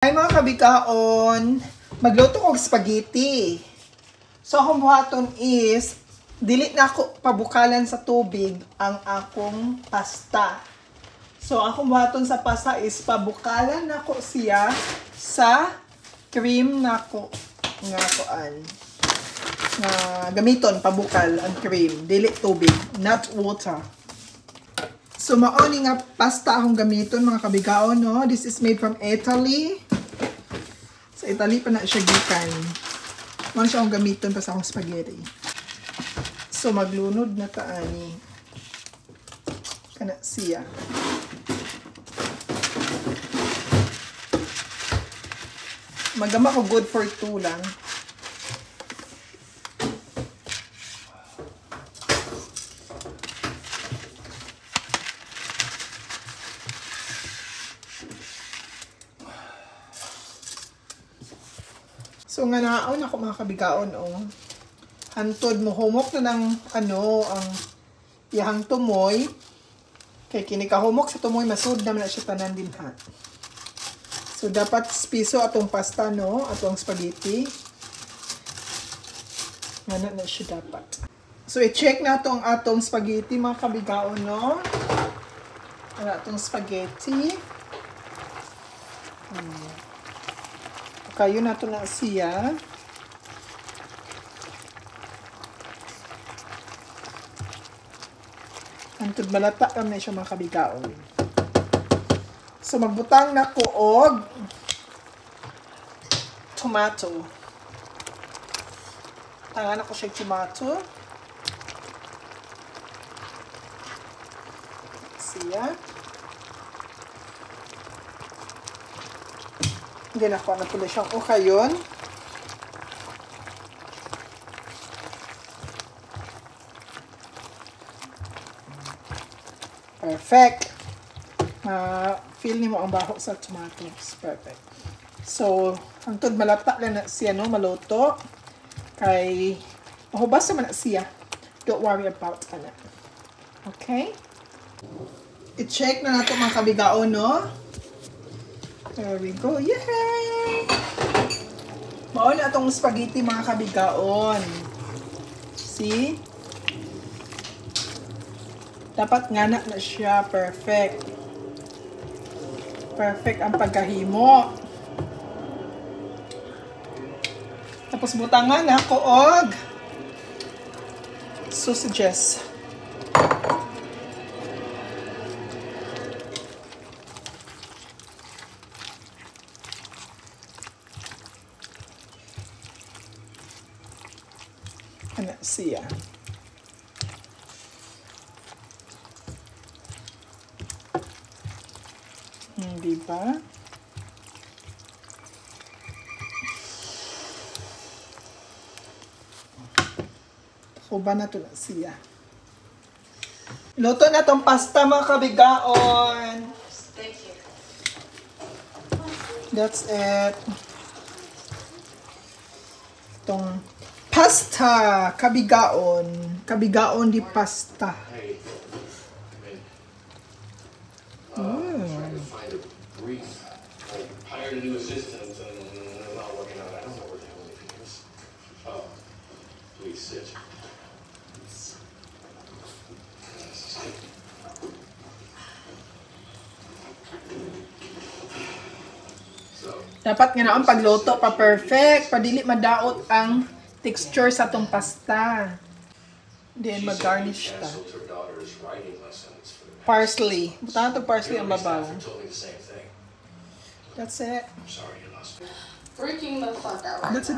Hi mga kabikaon, magluto ko spaghetti. So akong buhaton is, dili na ako pabukalan sa tubig ang akong pasta. So akong buhaton sa pasta is, pabukalan na ko siya sa cream na ko nga kuan. Nga gamiton pabukal ang cream, dili tubig, not water. So maoni nga pasta akong gamiton mga kabikaon, no? This is made from Italy. Sa Italy pa na siya gikan. Ano siya akong gamiton pa sa akong spaghetti. So maglunod na taani. Kana siya. Magama ko good for 2 lang. So nga naon ako mga kabigaon, oh. Hantod mo humok na ng ano ang iyang tumoy. Kay kini ka humok sa tumoy masud na siya tanan din ha. So dapat piso atong pasta, no, atong spaghetti. Ngana na siya dapat. So i-check na ang atong spaghetti mga kabigaon, no. Ano atong spaghetti? Kayo na ito na siya. Antod malata kami siya mga kabigaon. So magbutang na ko og tomato. Tangan ako siya tomato. Siya. Ginakuha na pala siyang ukayon. Perfect. Feel ni mo ang baho sa tomatoes. Perfect. So, hangtod malata lang na siya, no, maluto. Kay, mahubas naman na siya. Don't worry about that. Okay? I-check na nato mga kabigaon, no? There we go. Yay! Mao na atong spaghetti mga kabigaon. See? Dapat ngana na siya. Perfect. Perfect ang pagkahimo. Tapos butangan ako og sausages. Ano siya? Diba? Kuba na ito na siya. Luto na itong pasta mga kabigaon. That's it. Itong pasta, kabigaon. Kabigaon di pasta. Hired a new assistant and I'm not working out. I don't know where the hell anything is. Oh, please sit. Dapat nga na ang pagluto pa perfect. Padili madaot ang texture sa tong pasta. Then mag-garnish ta. Parsley. Buta na parsley ang babaw. That's it. I'm sorry you lost me. Freaking the fuck out. That's it.